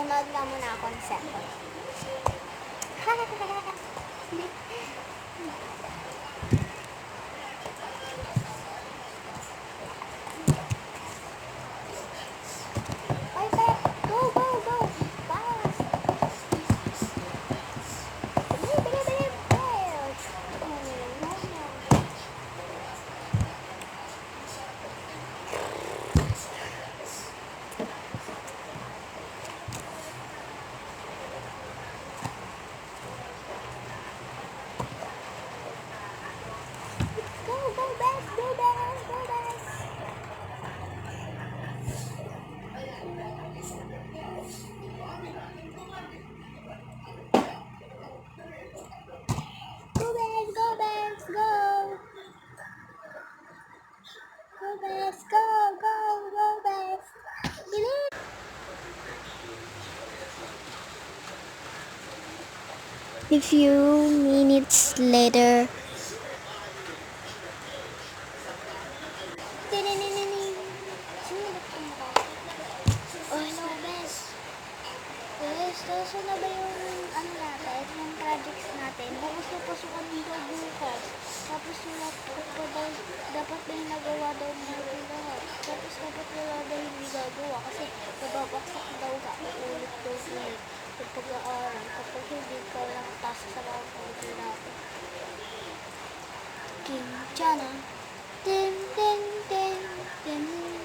Manonood nga muna ako ng second. Ay, Pep! Go, go, go! Fast! Bilis, bilis, bilis! Yes! Go, go, Bess! Go, Bess! Go, Bess! Go, Bess! Go, Bess! Go! Go, Bess! Go, go, go, Bess! Bilis! A few minutes later. Oh, hello, Bess. Bess, kaso na ba yung ano natin, yung projects natin? Bukas na pasukan dito bukas. Tapos yung laptop ko daw, dapat may nagawa daw natin lahat. Tapos dapat wala daw hindi gagawa kasi nababaksak daw ka. Ulit daw ulit. Yung pag-aaral, kapag hindi ka lang task sa mga pag natin. Kim Chana. Tim, tim, tim, tim.